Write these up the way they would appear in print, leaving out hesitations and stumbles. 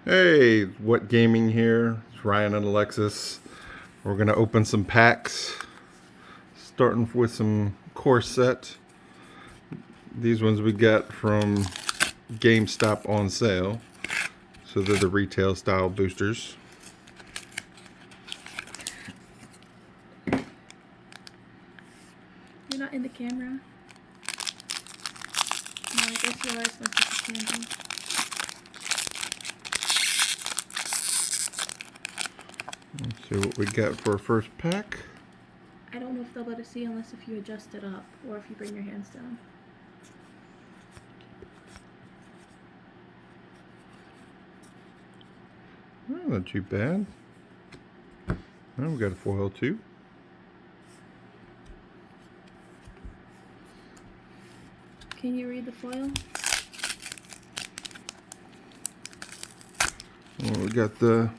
Hey, What Gaming here? It's Ryan and Alexis. We're going to open some packs, starting with some core set. These ones we got from GameStop on sale. So they're the retail style boosters. You're not in the camera? No, I guess you are supposed to be camera. Let's see what we got for our first pack. I don't know if they'll let us see unless if you adjust it up or if you bring your hands down. Oh, not too bad. Oh, we got a foil too. Can you read the foil? Well, we got the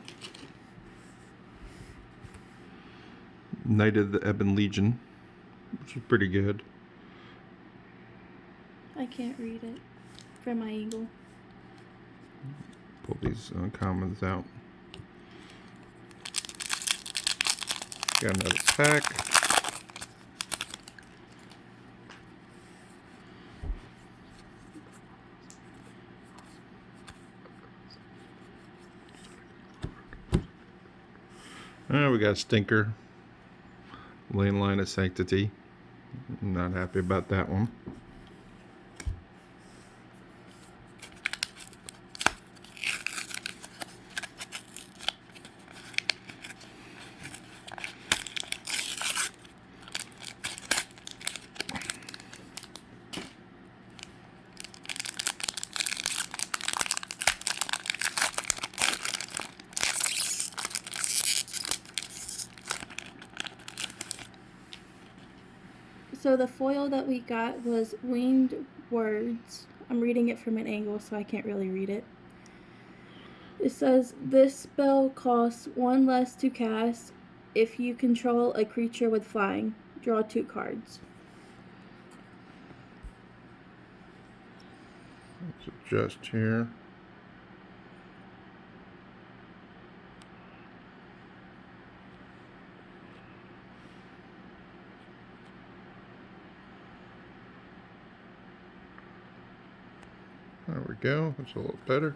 Knight of the Ebon Legion, which is pretty good. I can't read it from my angle. Pull these uncommons out. Got another pack. We got Stinker. Lane Line of Sanctity. Not happy about that one. So the foil that we got was Winged Words. I'm reading it from an angle, so I can't really read it. It says, this spell costs 1 less to cast if you control a creature with flying. Draw 2 cards. Let's adjust here. There we go. That's a little better.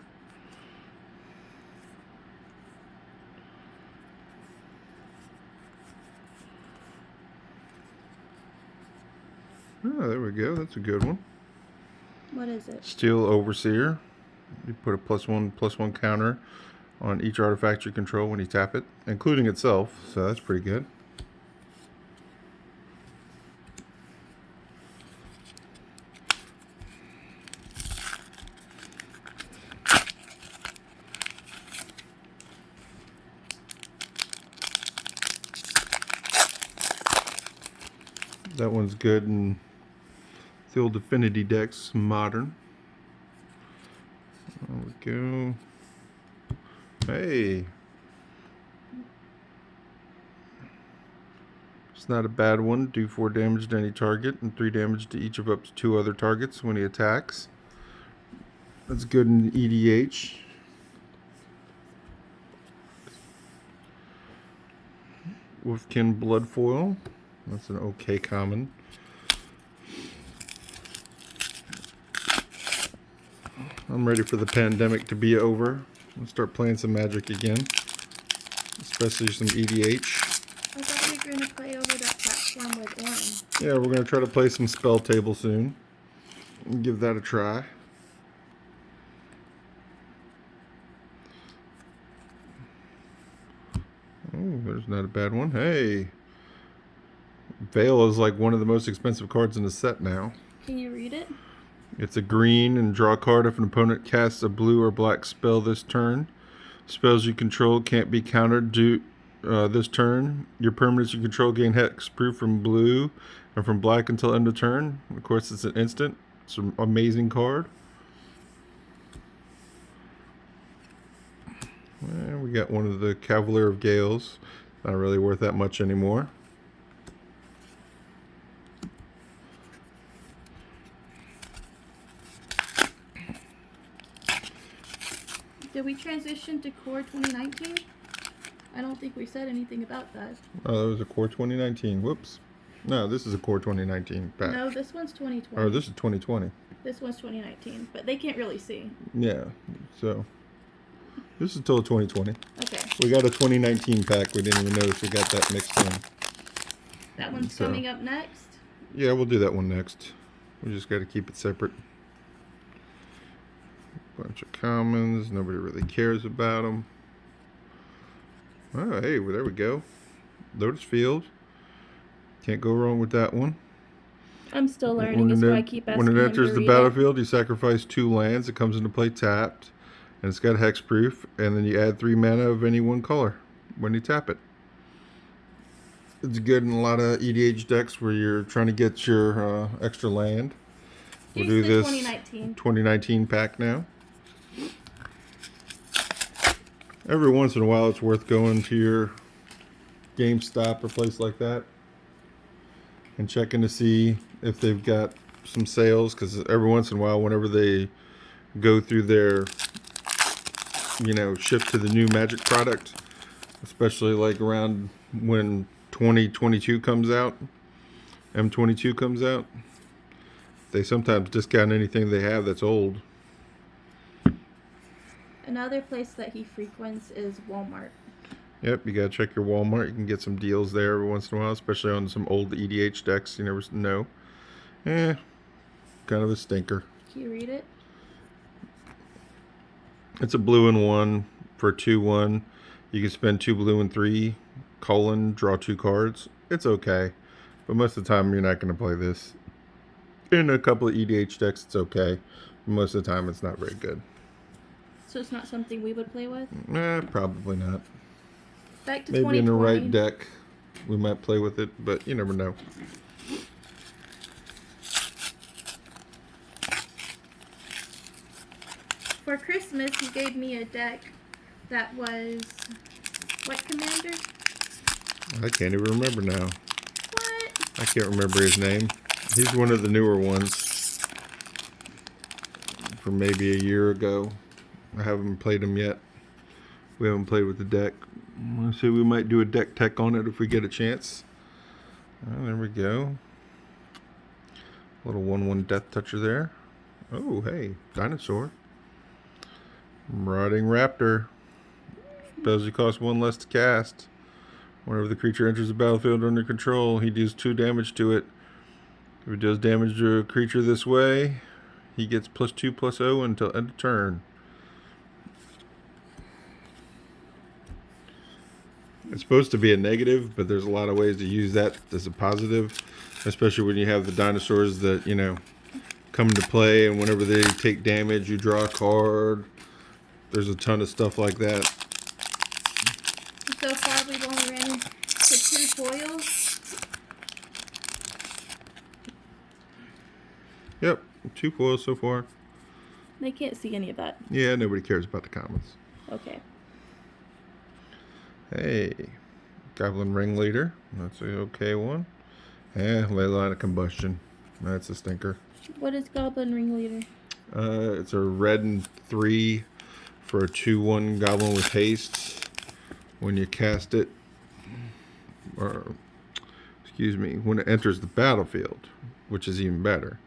Oh, there we go. That's a good one. What is it? Steel Overseer. You put a +1/+1 counter on each artifact you control when you tap it, including itself. So that's pretty good. That one's good in the old Affinity decks, modern. There we go. Hey. It's not a bad one. Do 4 damage to any target and 3 damage to each of up to 2 other targets when he attacks. That's good in EDH. Wolfkin Bloodfoil. That's an okay common. I'm ready for the pandemic to be over. I'll start playing some Magic again, especially some EDH. I thought you were going to play over that platform with Orin. Yeah, we're going to try to play some Spell Table soon. Give that a try. Oh, there's not a bad one. Hey. Veil is like one of the most expensive cards in the set now. Can you read it? It's a green and draw a card if an opponent casts a blue or black spell this turn. Spells you control can't be countered this turn. Your permanents you control gain hexproof from blue and from black until end of turn. Of course, it's an instant. It's an amazing card. And we got one of the Cavalier of Gales. Not really worth that much anymore. Did we transition to Core 2019? I don't think we said anything about that. Oh, that was a Core 2019. Whoops. No, this is a Core 2019 pack. No, this one's 2020. Oh, this is 2020. This one's 2019, but they can't really see. Yeah, so this is still 2020. Okay. We got a 2019 pack. We didn't even notice we got that mixed in. That one's So, coming up next. yeah, we'll do that one next. We just got to keep it separate. Bunch of commons. Nobody really cares about them. Oh, hey, well, there we go. Lotus Field. Can't go wrong with that one. I'm still learning. That's why I keep asking When it him enters to the read battlefield, you sacrifice 2 lands. It comes into play tapped, and it's got hexproof. And then you add 3 mana of any one color when you tap it. It's good in a lot of EDH decks where you're trying to get your extra land. We'll do Here's the this 2019 pack now. Every once in a while, it's worth going to your GameStop or place like that and checking to see if they've got some sales, because every once in a while, whenever they go through their shift to the new Magic product, especially like around when 2022 comes out, M22 comes out, they sometimes discount anything they have that's old. Another place that he frequents is Walmart. Yep, you gotta check your Walmart. You can get some deals there every once in a while, especially on some old EDH decks. You never know. Kind of a stinker. Can you read it? It's a blue and 1 for 2/1. You can spend 2 blue and 3, draw 2 cards. It's okay, but most of the time you're not going to play this. In a couple of EDH decks, it's okay. Most of the time, it's not very good. So it's not something we would play with? Probably not. Back to Maybe 2020. in the right deck, we might play with it, but you never know. For Christmas, he gave me a deck that was... What commander? I can't even remember now. What? I can't remember his name. He's one of the newer ones from maybe a year ago. I haven't played him yet. We haven't played with the deck. Let's see, we might do a deck tech on it if we get a chance. Oh, there we go. Little 1/1 Death Toucher there. Oh, hey, dinosaur. Marauding Raptor. Spells you cost 1 less to cast. Whenever the creature enters the battlefield under control, he deals 2 damage to it. If he does damage to a creature this way, he gets +2/+0 until end of turn. It's supposed to be a negative, but there's a lot of ways to use that as a positive, especially when you have the dinosaurs that, come into play, and whenever they take damage, you draw a card. There's a ton of stuff like that. So far, we've only ran into 2 foils. Yep, 2 foils so far. They can't see any of that. Yeah, nobody cares about the commons. Okay. Hey, Goblin Ringleader. That's a okay one. Leyline of Combustion. That's a stinker. What is Goblin Ringleader? It's a red and 3 for a 2/1 Goblin with haste. When you cast it, or excuse me, when it enters the battlefield, which is even better.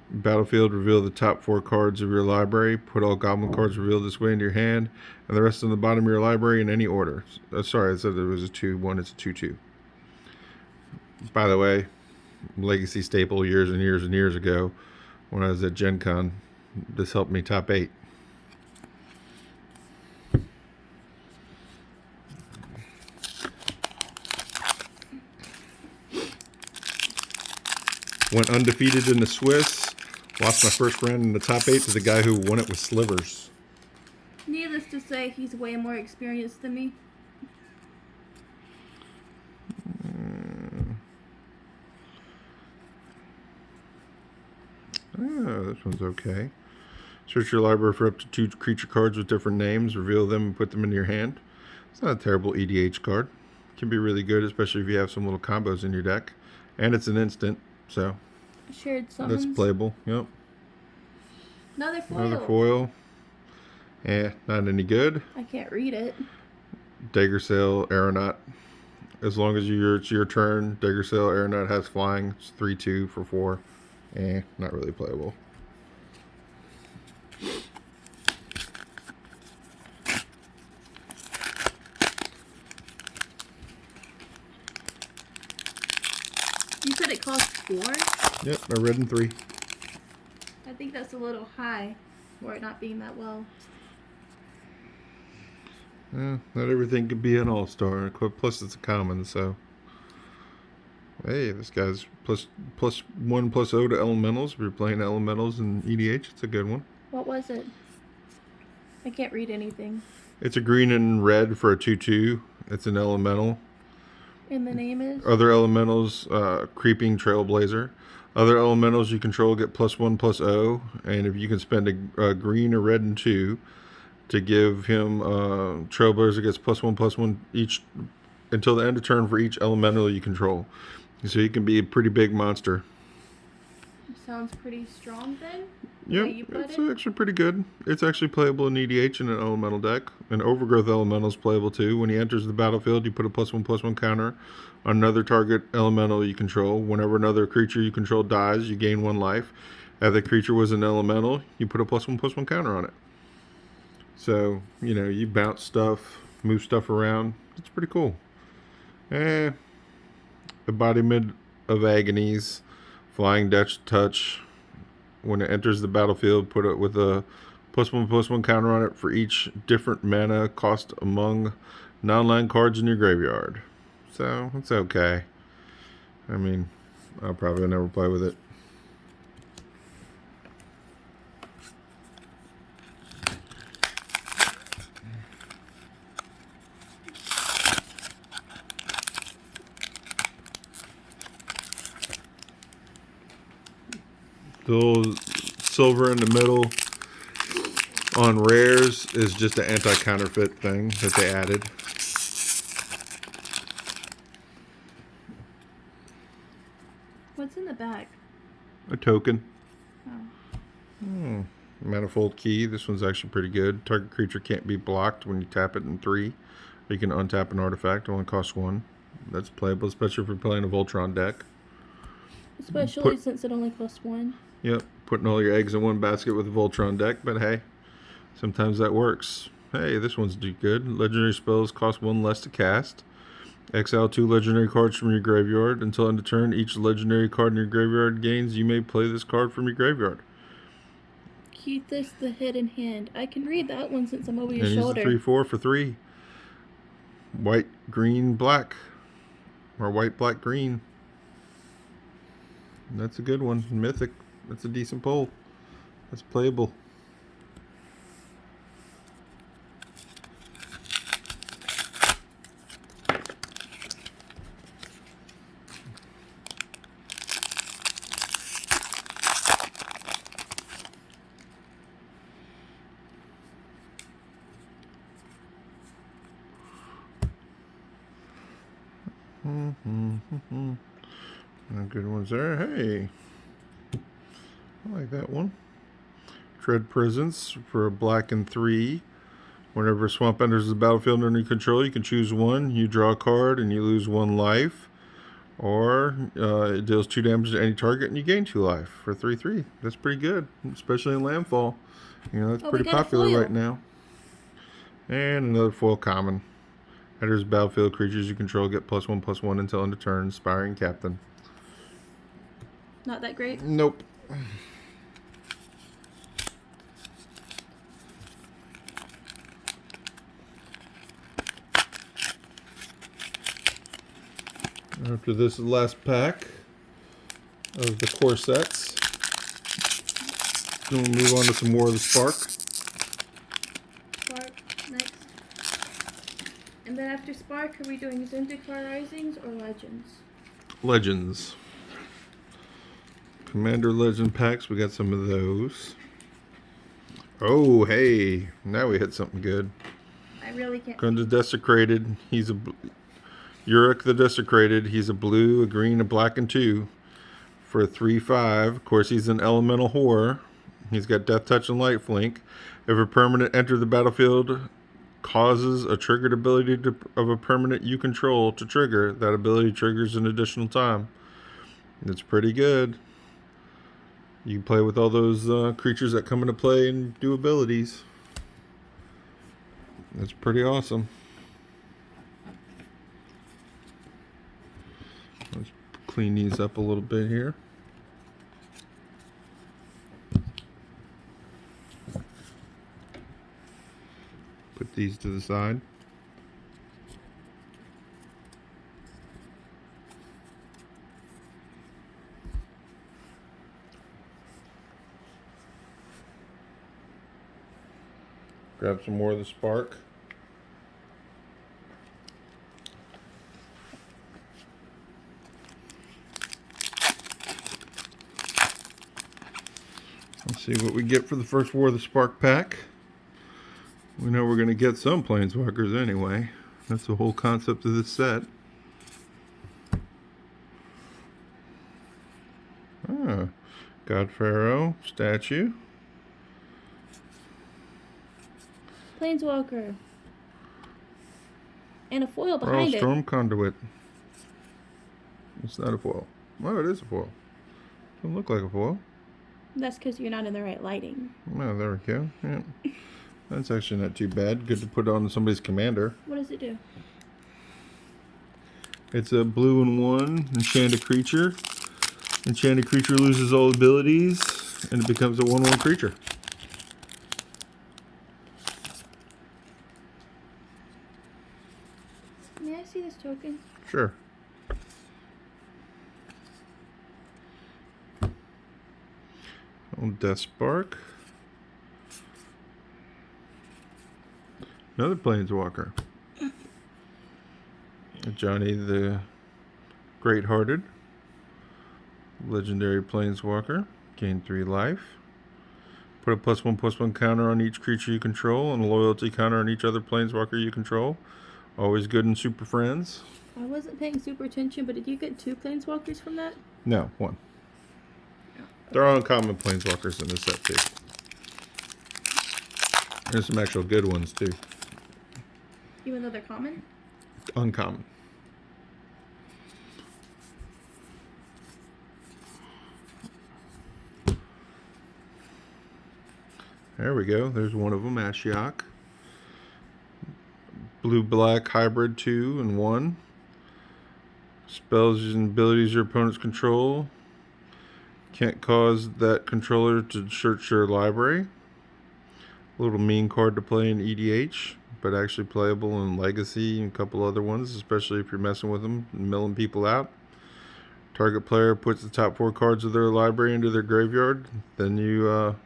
Battlefield, reveal the top 4 cards of your library. Put all goblin cards revealed this way into your hand, and the rest on the bottom of your library in any order. Sorry, I said there was a 2/1. It's a 2/2. By the way, legacy staple years and years and years ago, when I was at Gen Con, this helped me top 8. Went undefeated in the Swiss. Lost my first round in the top 8 to the guy who won it with slivers. Needless to say, he's way more experienced than me. This one's okay. Search your library for up to 2 creature cards with different names. Reveal them and put them in your hand. It's not a terrible EDH card. It can be really good, especially if you have some little combos in your deck. And it's an instant, so Shared summons. that's playable. Yep. Another foil. Another foil. Not any good. I can't read it. Dagger Sail, Aeronaut. As long as it's your turn, Dagger Sail, Aeronaut has flying. It's 3/2 for 4. Not really playable. You said it cost 4? Yep, a red and 3. I think that's a little high for it not being that well. Not everything could be an all-star. Plus, it's a common, so. Hey, this guy's +1/+0 to elementals. If you're playing elementals in EDH, it's a good one. What was it? I can't read anything. It's a green and red for a 2/2. It's an elemental. And the name is? Other elementals, Creeping Trailblazer. Other elementals you control get +1/+0, and if you can spend a green, a red, and 2 to give him Trailblazer gets +1/+1 each until the end of turn for each elemental you control. So he can be a pretty big monster. Sounds pretty strong then? Yep, it's actually pretty good. It's actually playable in EDH in an elemental deck. An Overgrowth elemental is playable too. When he enters the battlefield, you put a +1/+1 counter on another target elemental you control. Whenever another creature you control dies, you gain 1 life. If the creature was an elemental, you put a +1/+1 counter on it. So, you bounce stuff, move stuff around. It's pretty cool. Embodiment of Agonies, Flying Dutch Touch. When it enters the battlefield, put it with a +1/+1 counter on it for each different mana cost among non-land cards in your graveyard. So, it's okay. I mean, I'll probably never play with it. The little silver in the middle on rares is just an anti-counterfeit thing that they added. What's in the back? A token. Oh. Manifold Key. This one's actually pretty good. Target creature can't be blocked when you tap it in 3. You can untap an artifact. It only costs 1. That's playable, especially if you're playing a Voltron deck. Especially since it only costs 1. Yep, putting all your eggs in one basket with a Voltron deck, but hey, sometimes that works. Hey, this one's good. Legendary spells cost 1 less to cast. Exile 2 legendary cards from your graveyard. Until end of turn, each legendary card in your graveyard gains. You may play this card from your graveyard. Keithis the Hidden Hand. I can read that one since I'm over your and shoulder. And he's a 3/4 for 3. White, green, black. Or white, black, green. That's a good one. Mythic. That's a decent pull. That's playable. Good ones there. Hey, I like that one. Dread Presence for a black and 3. Whenever a swamp enters the battlefield under your control, you can choose 1. You draw a card and you lose 1 life. Or it deals 2 damage to any target and you gain 2 life for 3/3. That's pretty good, especially in Landfall. That's pretty popular right now. And another foil common. Enters battlefield, creatures you control get +1/+1 until end of turn. Inspiring Captain. Not that great? Nope. After this last pack of the core sets, then we'll move on to some more of the Spark. Spark, next. And then after Spark, are we doing Zendikar Risings or Legends? Legends. Commander Legend packs, we got some of those. Oh, hey, now we hit something good. I really can't. Going to Desecrated. He's a Uruk the Desecrated. He's a blue, a green, a black, and 2 for a 3/5. Of course, he's an elemental horror. He's got Death Touch and Lifelink. If a permanent enters the battlefield, causes a triggered ability of a permanent you control to trigger, that ability triggers an additional time. It's pretty good. You can play with all those creatures that come into play and do abilities. That's pretty awesome. Let's clean these up a little bit here. Put these to the side. Grab some more of the spark. Let's see what we get for the first War of the Spark pack. We know we're going to get some Planeswalkers anyway. That's the whole concept of this set. God Pharaoh statue. Planeswalker. And a foil behind it. Storm Conduit. It's not a foil. Oh, it is a foil. Doesn't look like a foil. That's because you're not in the right lighting. Oh, there we go. Yeah. That's actually not too bad. Good to put on somebody's commander. What does it do? It's a 2/1 enchanted creature. Enchanted creature loses all abilities, and it becomes a 1/1 creature. May I see this token? Sure. Old Death Spark. Another Planeswalker. Johnny the Great-Hearted. Legendary Planeswalker. Gain 3 life. Put a +1/+1 counter on each creature you control and a loyalty counter on each other Planeswalker you control. Always good in Super Friends. I wasn't paying super attention, but did you get 2 Planeswalkers from that? No, 1. There are uncommon Planeswalkers in this set too. There's some actual good ones too. Even though they're common? Uncommon. There we go. There's one of them, Ashiok. Blue-black hybrid 2 and 1. Spells and abilities your opponents control. Can't cause that controller to search your library. A little mean card to play in EDH, but actually playable in Legacy and a couple other ones, especially if you're messing with them and milling people out. Target player puts the top 4 cards of their library into their graveyard. Then you,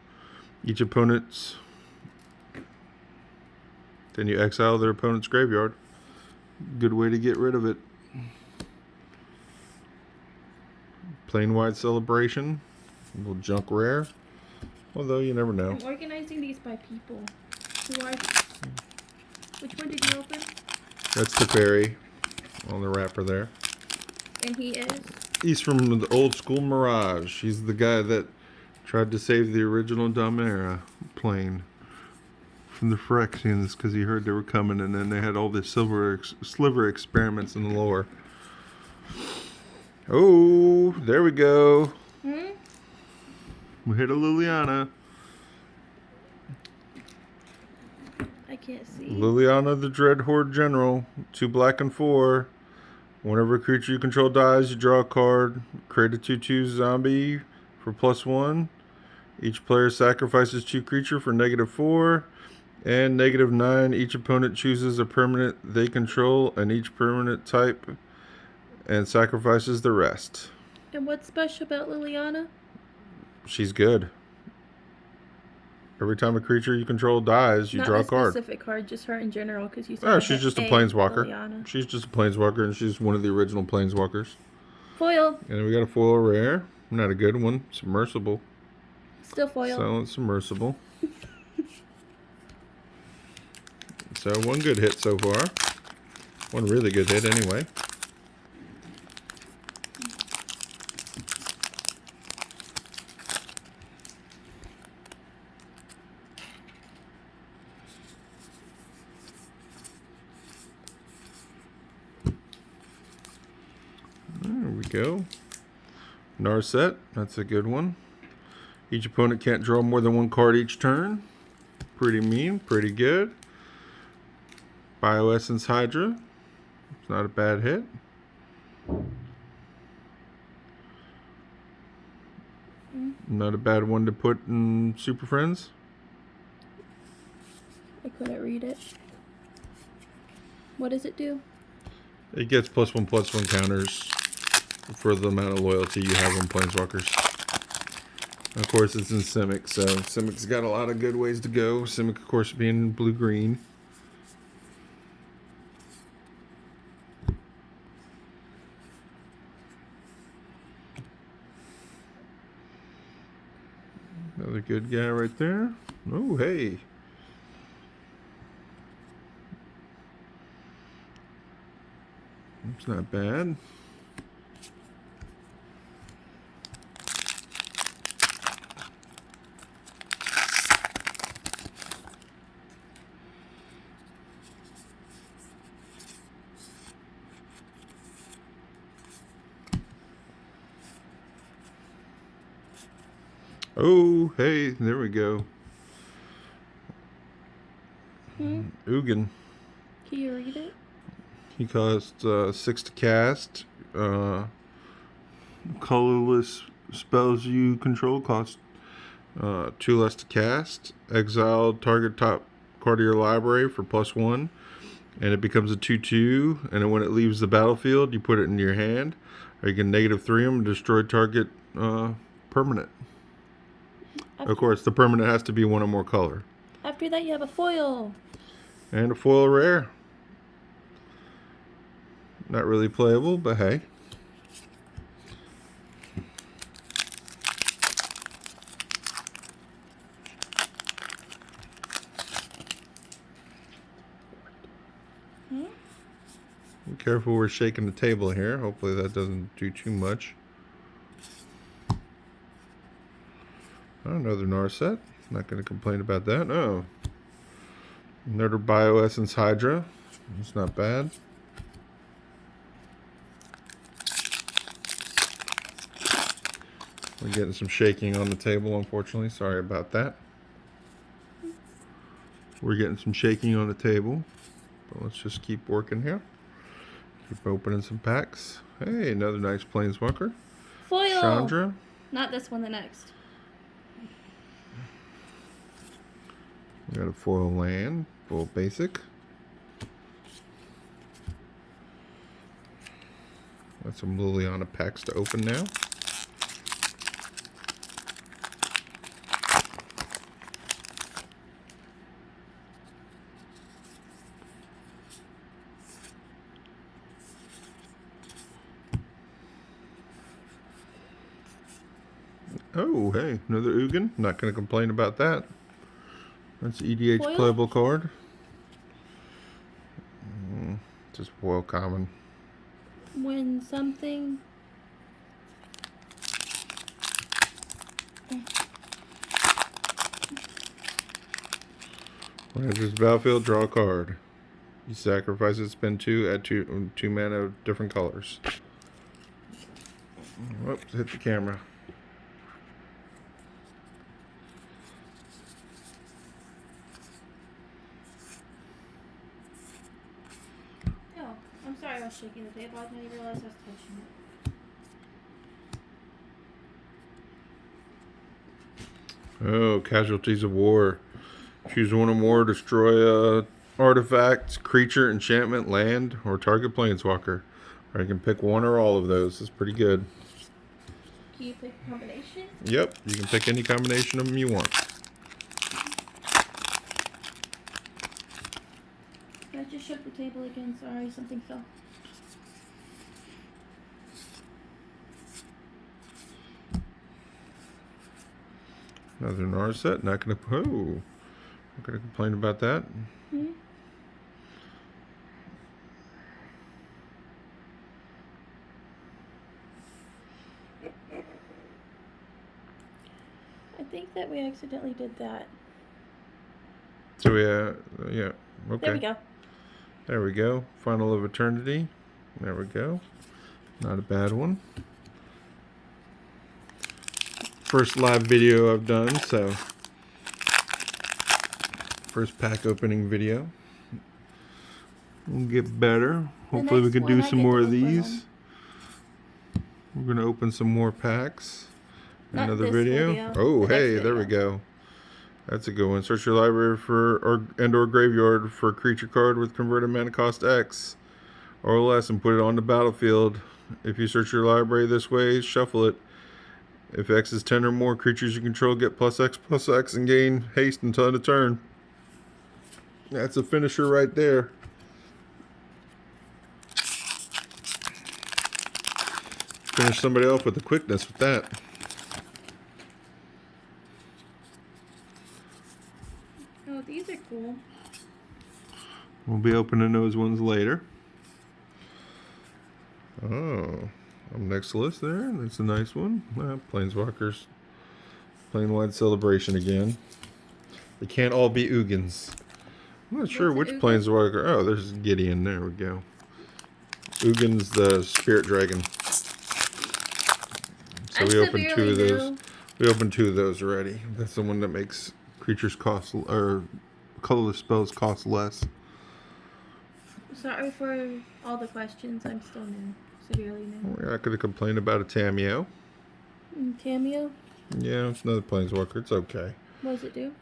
each opponent's, then you exile their opponent's graveyard. Good way to get rid of it. Plain White Celebration. A little junk rare. Although you never know. I'm organizing these by people. Who are these? Which one did you open? That's the fairy on the wrapper there. And he is? He's from the old school Mirage. He's the guy that tried to save the original Domera plane from the Phyrexians because he heard they were coming, and then they had all the sliver experiments in the lore. Oh, there we go. We hit a Liliana. I can't see. Liliana the Dread Horde General. 2 black and 4. Whenever a creature you control dies, you draw a card. Create a 2/2 zombie for +1. Each player sacrifices 2 creatures for -4. And -9. Each opponent chooses a permanent they control and each permanent type and sacrifices the rest. And what's special about Liliana? She's good. Every time a creature you control dies, you draw a card. Not a specific card, just her in general, because you said. Oh, she's just a Planeswalker. Liliana. She's just a Planeswalker, and she's one of the original Planeswalkers. Foil. And we got a foil rare. Not a good one. Submersible. Still foil. Silent Submersible. So one good hit so far. One really good hit anyway. go. Narset, that's a good one. Each opponent can't draw more than one card each turn. Pretty mean, pretty good. Bioessence Hydra, it's not a bad hit. Not a bad one to put in Super Friends. I couldn't read it. What does it do? It gets +1/+1 counters for the amount of loyalty you have on Planeswalkers. Of course, it's in Simic, so Simic's got a lot of good ways to go. Simic, of course, being blue-green. Another good guy right there. Oh, hey. It's not bad. Oh, hey, there we go. Ugin. Can you read it? He costs 6 to cast. Colorless spells you control cost 2 less to cast. Exile target top card of your library for +1. And it becomes a 2/2. And then when it leaves the battlefield, you put it in your hand. Or you can -3 them and destroy target permanent. Of course, the permanent has to be one or more color. After that, you have a foil. And a foil rare. Not really playable, but hey. Be careful, we're shaking the table here. Hopefully that doesn't do too much. Another Narset. Not going to complain about that. No. Another Bioessence Hydra. It's not bad. We're getting some shaking on the table, unfortunately. Sorry about that. We're getting some shaking on the table. But let's just keep working here. Keep opening some packs. Hey, another nice Planeswalker. Foil! Chandra. Not this one, the next. We got a foil land, full basic. Got some Liliana packs to open now. Oh, hey, another Ugin. Not going to complain about that. That's EDH Foil? playable card. Just foil common. When something... When it enters the battlefield, draw a card. You sacrifice it, spend 2, add 2 mana of different colors. Whoops, hit the camera. Oh, I'm sorry I was shaking the table. I didn't even realize I was touching it. Oh, Casualties of War. Choose one or more, destroy a artifact, creature, enchantment, land, or target planeswalker. Or you can pick one or all of those. It's pretty good. Can you pick a combination? Yep, you can pick any combination of them you want. I just shook the table again. Sorry, something fell. Another Narset. Not gonna. Oh, not gonna complain about that. I think that we accidentally did that. So yeah. Okay. There we go. There we go. Final of Eternity. There we go. Not a bad one. First live video I've done, so first pack opening video. We'll get better. Hopefully we can do some more of these. We're gonna open some more packs. Another video. Oh, hey, there we go. That's a good one. Search your library for or graveyard for a creature card with converted mana cost X or less and put it on the battlefield. If you search your library this way, shuffle it. If X is 10 or more creatures you control, get +X and gain haste until end of turn. That's a finisher right there. Finish somebody off with the quickness with that. Oh, these are cool. We'll be opening those ones later. Oh, next list there. That's a nice one. Planeswalkers. Plane-wide celebration again. They can't all be Ugins. I'm not sure which Planeswalker. Oh, there's Gideon. There we go. Ugin's the spirit dragon. So we opened two of those. We opened two of those already. That's the one that makes creatures cost or colorless spells cost less. Sorry for all the questions. I'm still new. Severely new. We're not going to complain about a Tameo. Cameo? Yeah, it's another Planeswalker. It's okay. What does it do?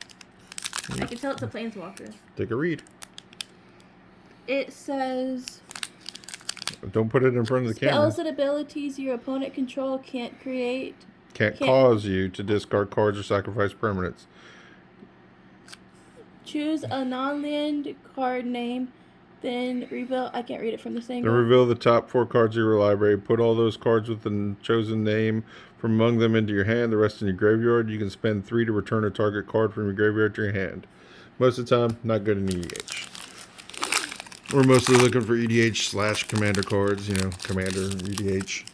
I can tell it's a Planeswalker. Take a read. It says... Don't put it in front of the camera. Spells and abilities your opponent control can't create. Can't cause you to discard cards or sacrifice permanents. Choose a non-land card name, then reveal... I can't read it from this angle. Then reveal the top 4 cards of your library. Put all those cards with the chosen name from among them into your hand, the rest in your graveyard. You can spend 3 to return a target card from your graveyard to your hand. Most of the time, not good in EDH. We're mostly looking for EDH / Commander cards, you know, Commander, EDH.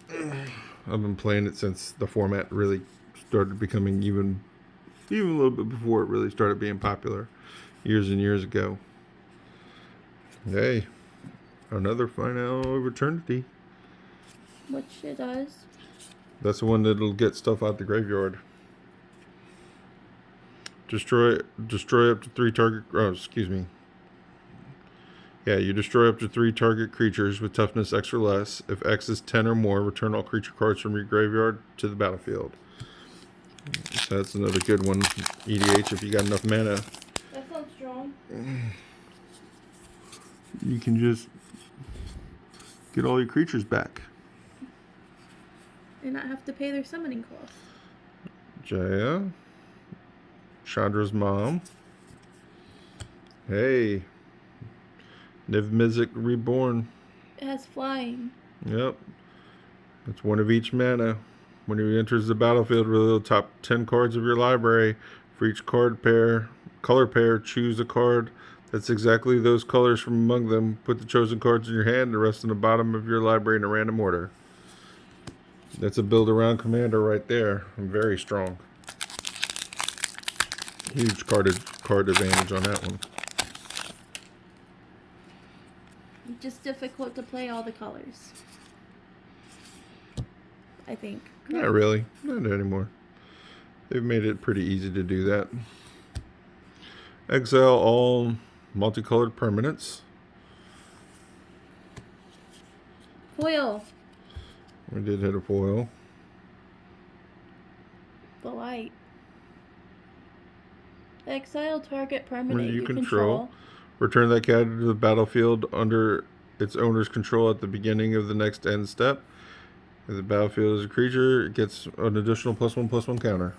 I've been playing it since the format really started becoming even a little bit before it really started being popular, years and years ago. Hey, another Final of Eternity. Which it does. That's the one that'll get stuff out the graveyard. Destroy up to 3 target... Oh, excuse me. Yeah, you destroy up to 3 target creatures with toughness X or less. If X is 10 or more, return all creature cards from your graveyard to the battlefield. So that's another good one. EDH, if you got enough mana. That sounds strong. You can just get all your creatures back. And not have to pay their summoning costs. Jaya. Chandra's mom. Hey. Niv Mizzet Reborn. It has flying. Yep. It's 1 of each mana. When he enters the battlefield, reveal the top 10 cards of your library. For each color pair, choose a card that's exactly those colors from among them. Put the chosen cards in your hand, the rest in the bottom of your library in a random order. That's a build around commander right there. Very strong. Huge card advantage on that one. Just difficult to play all the colors. I think. Not really. Not anymore. They've made it pretty easy to do that. Exile all multicolored permanents. Foil. We did hit a foil. The light. Exile target permanent you control. Return that cat to the battlefield under its owner's control at the beginning of the next end step. If the battlefield is a creature, it gets an additional +1/+1 counter.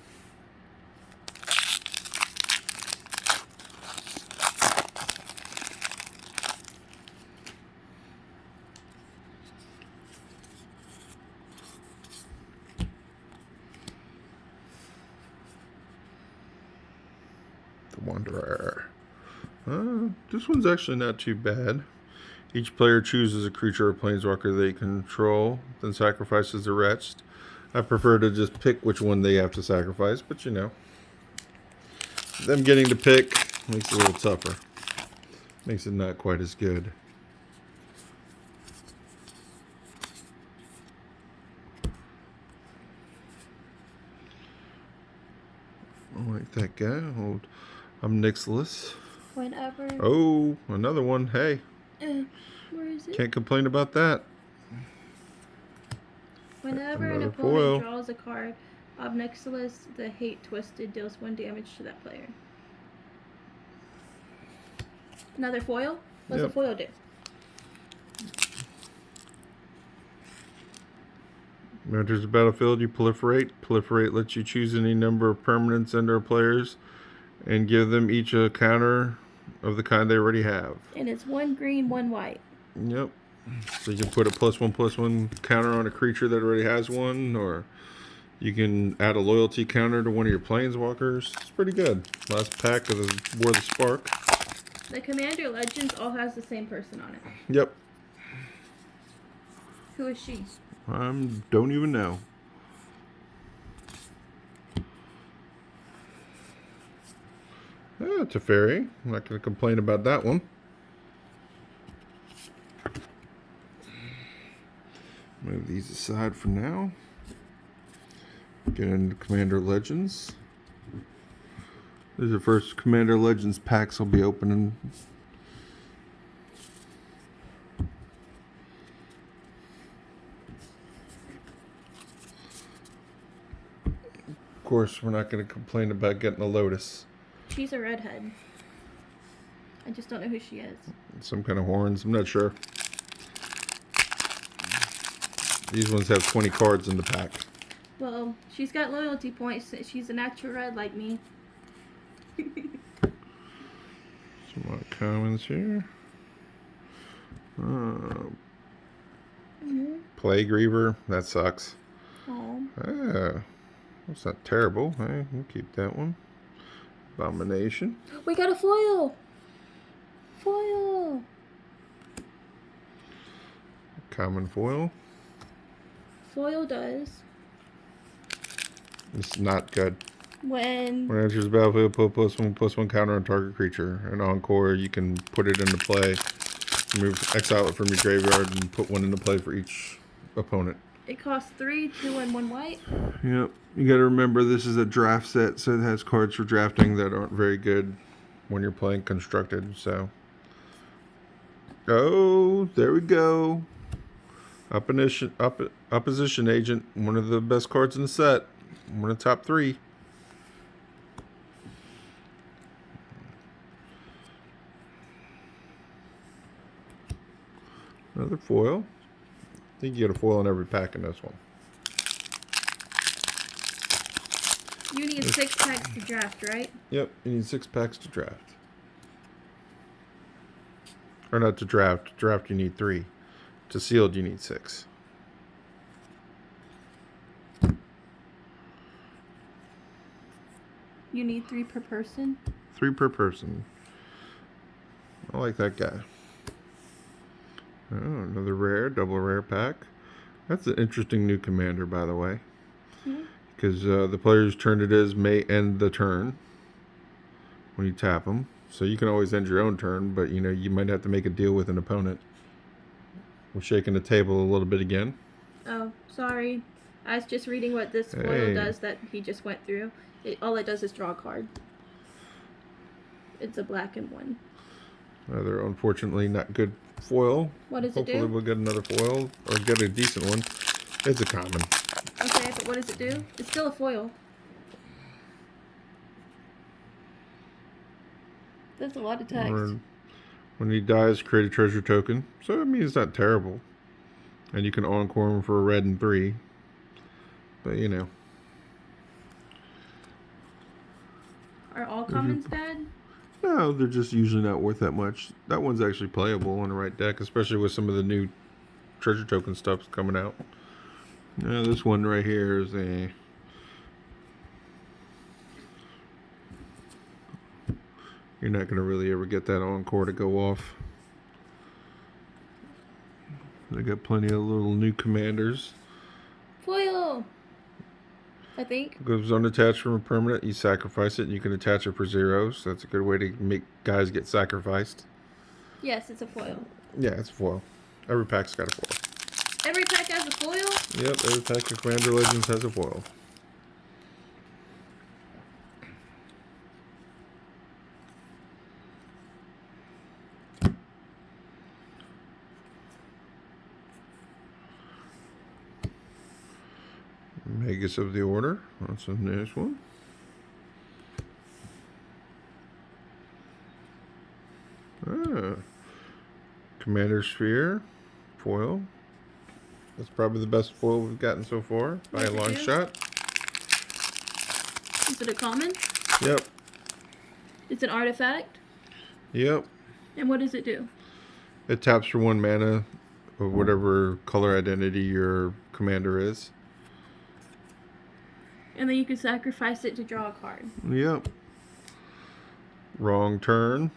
The Wanderer. This one's actually not too bad. Each player chooses a creature or planeswalker they control, then sacrifices the rest. I prefer to just pick which one they have to sacrifice, but you know. Them getting to pick makes it a little tougher. Makes it not quite as good. that guy. Hold. I'm Nixless. Whenever. Oh, another one. Hey, Where is it? can't complain about that. Whenever an Another opponent foil. draws a card, Obnixilis, the Hate Twisted, deals 1 damage to that player. Another foil? What's a foil do? Enters the battlefield, you proliferate. Proliferate lets you choose any number of permanents and/or players and give them each a counter of the kind they already have. And it's 1 green, 1 white. Yep. So you can put a +1/+1 counter on a creature that already has one, or you can add a loyalty counter to one of your planeswalkers. It's pretty good. Last pack of the War of the Spark. The Commander Legends all has the same person on it. Yep. Who is she? Don't even know. It's a fairy. I'm not going to complain about that one. Move these aside for now. Get into Commander Legends. These are the first Commander Legends packs I'll be opening. Of course, we're not going to complain about getting a Lotus. She's a redhead. I just don't know who she is. Some kind of horns. I'm not sure. These ones have 20 cards in the pack. Well, she's got loyalty points. She's a natural red like me. Some more commons here. Plague Reaver. That sucks. Oh. That's not terrible. Hey, we'll keep that one. Abomination. We got a foil! Foil! Common foil. Foil does. It's not good. When it enters the battlefield, put +1/+1 counter on target creature. And Encore, you can put it into play. Exile it from your graveyard and put one into play for each opponent. It costs 3, 2, and 1 white. Yep. You got to remember this is a draft set, so it has cards for drafting that aren't very good when you're playing constructed. So, oh, there we go. Opposition Agent, one of the best cards in the set. One of the top 3. Another foil. I think you get a foil in every pack in this one. You need 6 packs to draft, right? Yep, you need 6 packs to draft. Or not to draft. Draft you need 3. To sealed you need 6. You need 3 per person? 3 per person. I like that guy. Oh, another rare, double rare pack. That's an interesting new commander, by the way. Because the player's turn it is may end the turn when you tap them. So you can always end your own turn, but you might have to make a deal with an opponent. We're shaking the table a little bit again. Oh, sorry. I was just reading what this foil does that he just went through. All it does is draw a card. It's a black and 1. Another unfortunately not good foil. What does it do? Hopefully we'll get another foil or get a decent one. It's a common. Okay, but what does it do? It's still a foil. That's a lot of text. When he dies, create a treasure token. So, I mean, it's not terrible. And you can encore him for a red and 3. But, Are all commons bad? No, they're just usually not worth that much. That one's actually playable on the right deck, especially with some of the new treasure token stuff coming out. This one right here is a... You're not going to really ever get that encore to go off. They got plenty of little new commanders. Foil! I think. Goes unattached from a permanent, you sacrifice it, and you can attach it for 0. So that's a good way to make guys get sacrificed. Yes, it's a foil. Yeah, it's a foil. Every pack's got a foil. Every pack has a foil? Yep, every pack of Commander Legends has a foil. Magus of the Order. That's a nice one. Ah, Commander Sphere foil. That's probably the best foil we've gotten so far by a long shot. Is it a common? Yep. It's an artifact? Yep. And what does it do? It taps for 1 mana of whatever color identity your commander is. And then you can sacrifice it to draw a card. Yep. Wrong turn.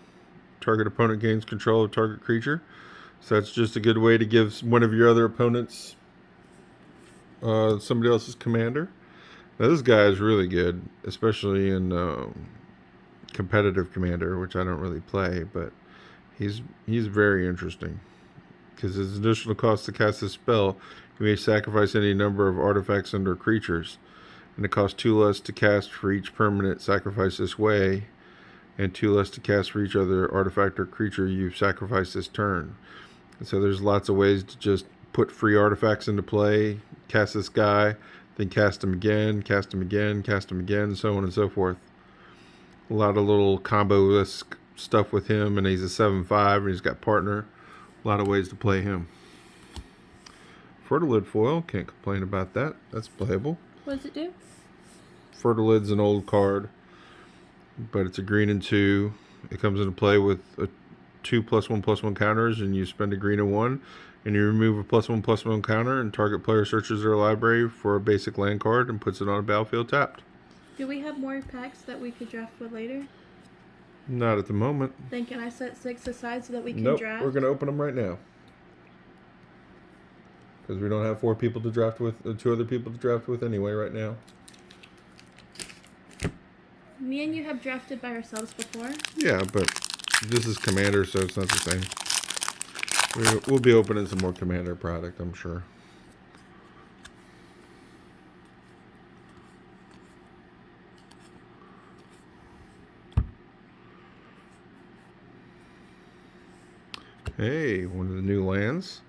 Target opponent gains control of target creature. So that's just a good way to give one of your other opponents somebody else's commander. Now this guy is really good, especially in competitive commander, which I don't really play, but he's very interesting. Because his additional cost to cast this spell, you may sacrifice any number of artifacts and/or creatures. And it costs 2 less to cast for each permanent sacrificed this way, and 2 less to cast for each other artifact or creature you've sacrificed this turn. And so there's lots of ways to just put free artifacts into play, cast this guy, then cast him again, cast him again, cast him again, so on and so forth. A lot of little combo-esque stuff with him, and he's a 7/5, and he's got partner. A lot of ways to play him. Fertilid foil, can't complain about that. That's playable. What does it do? Fertilid's an old card, but it's a green and 2. It comes into play with a 2+1/+1 counters, and you spend a green and 1, and you remove a +1/+1 counter, and target player searches their library for a basic land card and puts it on a battlefield tapped. Do we have more packs that we could draft with later? Not at the moment. Then can I set 6 aside so that we can Nope, draft? we're going to open them right now. Because we don't have 4 people to draft with, 2 other people to draft with anyway right now. Me and you have drafted by ourselves before. Yeah, but this is Commander, so it's not the same. We'll be opening some more Commander product, I'm sure. Hey, one of the new lands.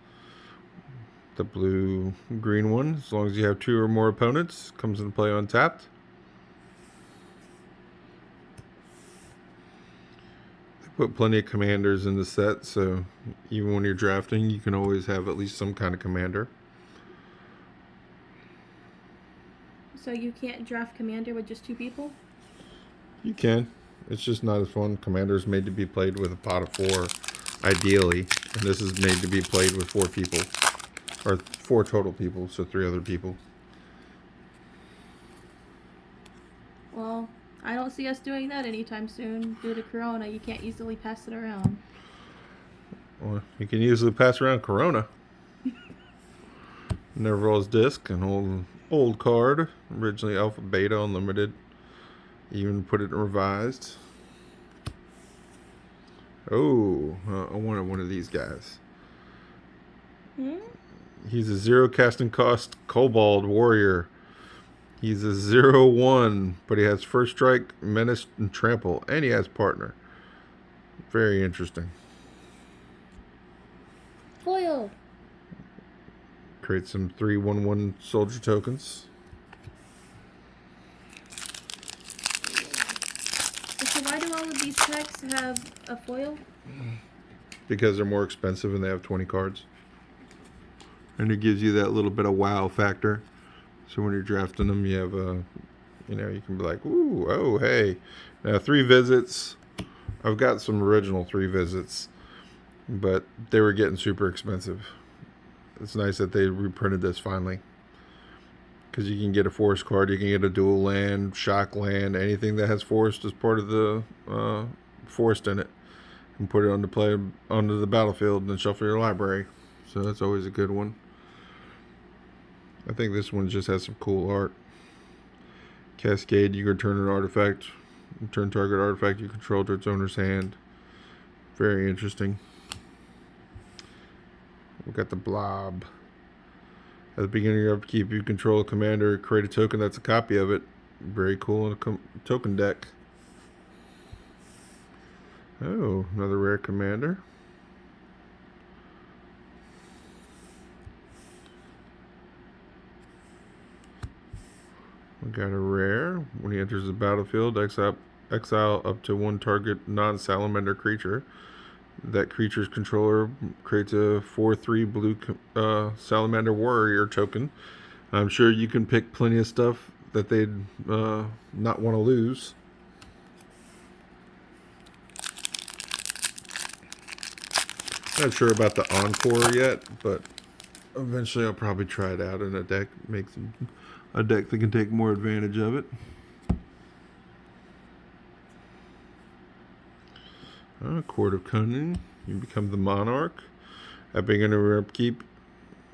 The blue-green one. As long as you have 2 or more opponents, comes into play untapped. Put plenty of commanders in the set, so even when you're drafting, you can always have at least some kind of commander. So you can't draft commander with just 2 people? You can. It's just not as fun. Commander's made to be played with a pot of 4, ideally. And this is made to be played with 4 people. Or 4 total people, so 3 other people. Well, I don't see us doing that anytime soon. Due to Corona, you can't easily pass it around. Well, you can easily pass around Corona. Nerval's Disc, an old card. Originally Alpha Beta Unlimited. Even put it in revised. Oh, I wanted one of these guys. He's a 0 casting cost Kobold Warrior. He's a 0/1, but he has First Strike, Menace, and Trample, and he has Partner. Very interesting. Foil! Create some 3/1/1 soldier tokens. So why do all of these packs have a foil? Because they're more expensive and they have 20 cards. And it gives you that little bit of wow factor. So when you're drafting them, you have a, you can be like, ooh, oh, hey. Now 3 visits. I've got some original 3 visits, but they were getting super expensive. It's nice that they reprinted this finally. Because you can get a forest card, you can get a dual land, shock land, anything that has forest as part of the forest in it. And put it onto the battlefield and then shuffle your library. So that's always a good one. I think this one just has some cool art. Cascade, you return an artifact. Return target artifact you control to its owner's hand. Very interesting. We've got the Blob. At the beginning of your upkeep, you control a commander. Create a token that's a copy of it. Very cool in a token deck. Oh, another rare commander. We got a rare. When he enters the battlefield, exile up to one target non-salamander creature. That creature's controller creates a 4/3 blue salamander warrior token. I'm sure you can pick plenty of stuff that they'd not want to lose. Not sure about the Encore yet, but eventually I'll probably try it out in a deck. Make a deck that can take more advantage of it. Court of Cunning. You become the Monarch. At beginning of your upkeep,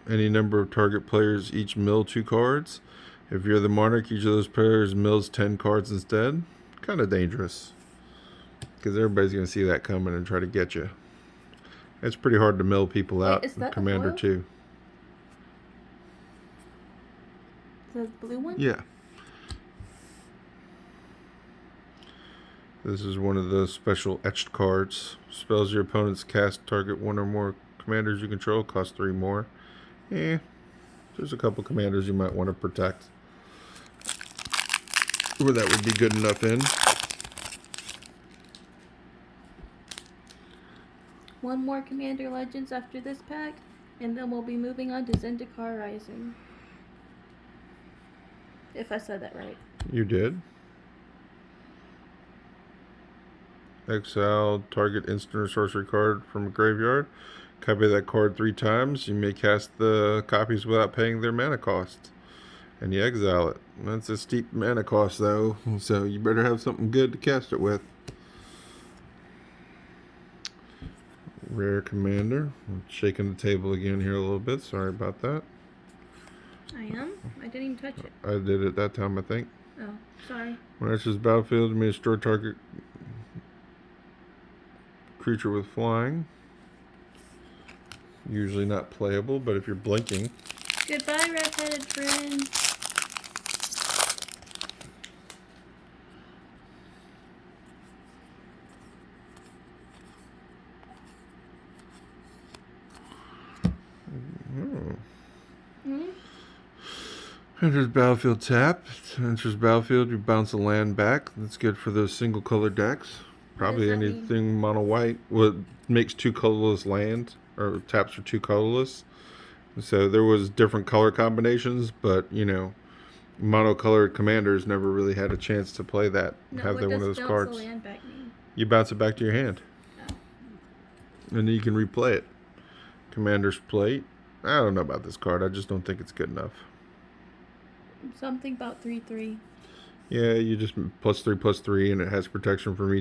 any number of target players each mill 2 cards. If you're the Monarch, each of those players mills 10 cards instead. Kind of dangerous, because everybody's going to see that coming and try to get you. It's pretty hard to mill people out. Is that Commander foil? 2. The blue one? Yeah. This is one of the special etched cards. Spells your opponents cast target one or more commanders you control cost 3 more. There's a couple commanders you might want to protect, where that would be good enough in. One more Commander Legends after this pack, and then we'll be moving on to Zendikar Rising. If I said that right. You did. Exile target instant or sorcery card from a graveyard. Copy that card 3 times. You may cast the copies without paying their mana cost. And you exile it. That's a steep mana cost though, so you better have something good to cast it with. Rare commander. I'm shaking the table again here a little bit. Sorry about that. I am? I didn't even touch it. I did it that time, I think. Oh, sorry. When it enters battlefield, you may destroy target creature with flying. Usually not playable, but if you're blinking. Goodbye, red-headed friend. Enters battlefield tapped. Enters battlefield, you bounce a land back. That's good for those single color decks. Probably What does that anything mono white. Well, it makes 2 colorless land, or taps for 2 colorless. So there was different color combinations, but you know, monocolored commanders never really had a chance to play that. No, have what they one does of those bounce cards? the land back mean? You bounce it back to your hand, Oh. and then you can replay it. Commander's Plate. I don't know about this card. I just don't think it's good enough. Something about 3/3. Yeah, you just +3/+3, and it has protection from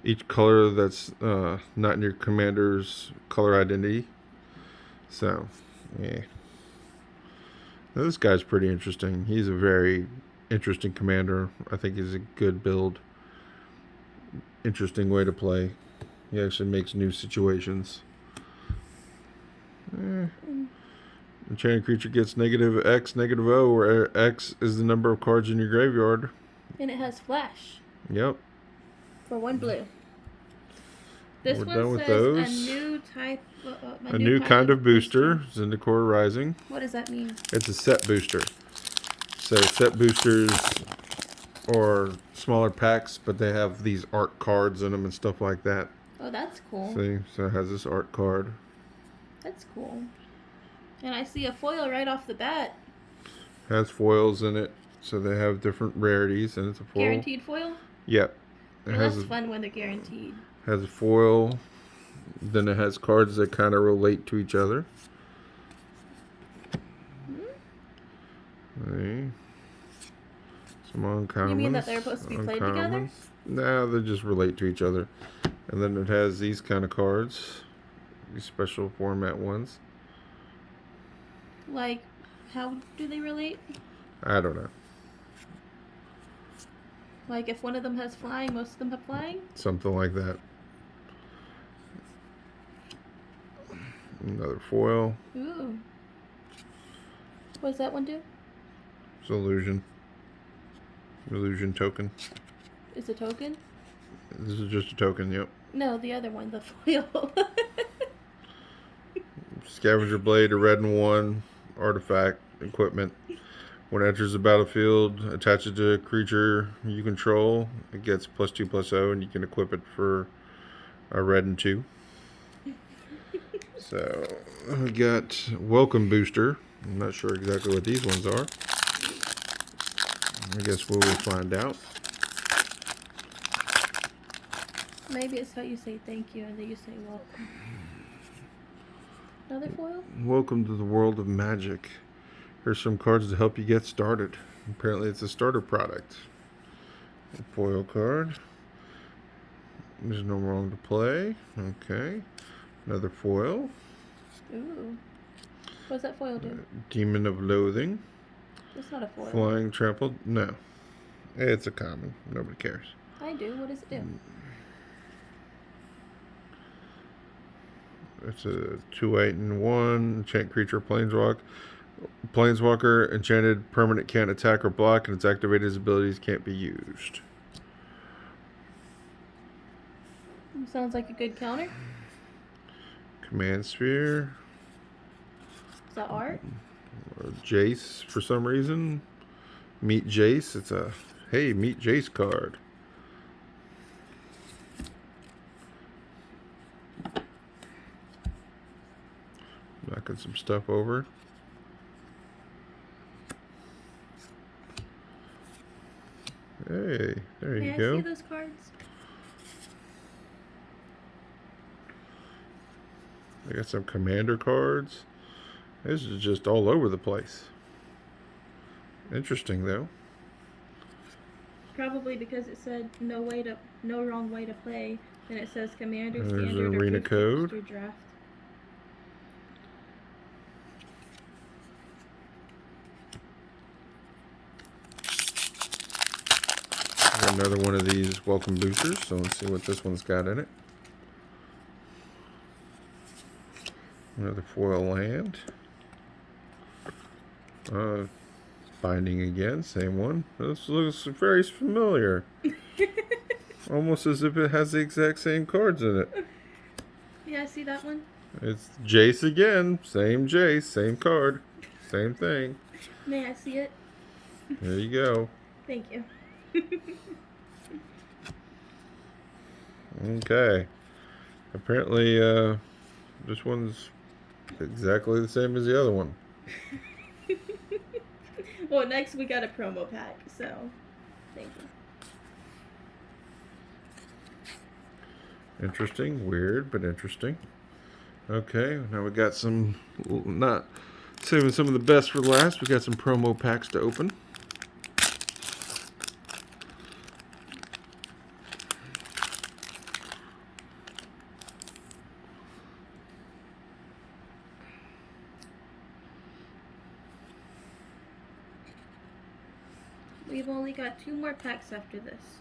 each color that's not in your commander's color identity. So, yeah. Now, this guy's pretty interesting. He's a very interesting commander. I think he's a good build. Interesting way to play. He actually makes new situations. Enchanted creature gets -X, -O, where X is the number of cards in your graveyard. And it has flash. Yep. For 1 blue. This We're one done with says those. a new type. A new kind of booster, Zendikar Rising. What does that mean? It's a set booster. So set boosters are smaller packs, but they have these art cards in them and stuff like that. Oh, that's cool. See, so it has this art card. That's cool. And I see a foil right off the bat. Has foils in it, so they have different rarities, and it's a foil. Guaranteed foil? Yep. It Well, has that's fun when they're guaranteed. has a foil. Then it has cards that kind of relate to each other. See? Some uncommons. You mean that they're supposed to be played together? No, they just relate to each other. And then it has these kind of cards. These special format ones. Like, how do they relate? I don't know. Like, if one of them has flying, most of them have flying? Something like that. Another foil. Ooh. What does that one do? It's illusion. Illusion token. It's a token? This is just a token, yep. No, the other one, the foil. Scavenger blade, a red and 1, artifact, equipment. When it enters the battlefield, attach it to a creature you control. It gets +2/+0, and you can equip it for a red and 2. So we got Welcome Booster. I'm not sure exactly what these ones are. I guess we will find out. Maybe it's how you say thank you and then you say welcome. Another foil? Welcome to the world of Magic. Here's some cards to help you get started. Apparently it's a starter product. A foil card. There's no wrong to play. Okay. Another foil. Ooh. What's that foil do? Demon of Loathing. It's not a foil. Flying Trampled. No. It's a common. Nobody cares. I do. What does it do? It's a 2/8 and 1. Enchant creature Planeswalker. Enchanted permanent can't attack or block, and its activated abilities can't be used. Sounds like a good counter. Command Sphere. Is that art? Or Jace for some reason. Meet Jace. It's a hey, meet Jace card. Knocking some stuff over. Hey, there you go. May I see those cards? I got some commander cards. This is just all over the place. Interesting though. Probably because it said no wrong way to play. Then it says commander, There's standard, an or arena booster code. draft. Got another one of these welcome boosters, so let's see what this one's got in it. Another foil land. Binding again, same one. This looks very familiar. Almost as if it has the exact same cards in it. Yeah, I see that one. It's Jace again. Same Jace, same card. Same thing. May I see it? There you go. Thank you. Okay. Apparently, this one's exactly the same as the other one. Well, next we got a promo pack, so thank you. Interesting, weird, but interesting. Okay, now we got some, not saving some of the best for last, we got some promo packs to open. We've only got 2 more packs after this.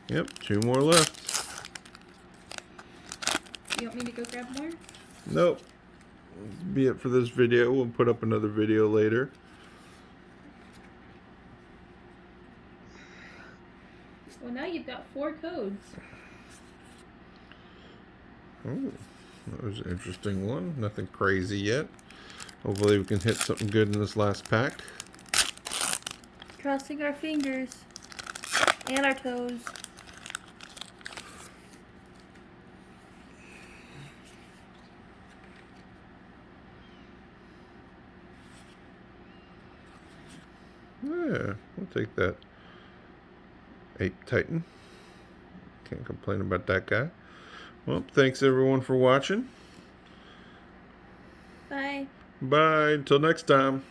Yep, 2 more left. You want me to go grab more? Nope. That'll be it for this video. We'll put up another video later. Well, now you've got 4 codes. Oh, that was an interesting one. Nothing crazy yet. Hopefully we can hit something good in this last pack. Crossing our fingers. And our toes. Yeah, we'll take that. Ape Titan. Can't complain about that guy. Well, thanks everyone for watching. Bye. Bye. Until next time.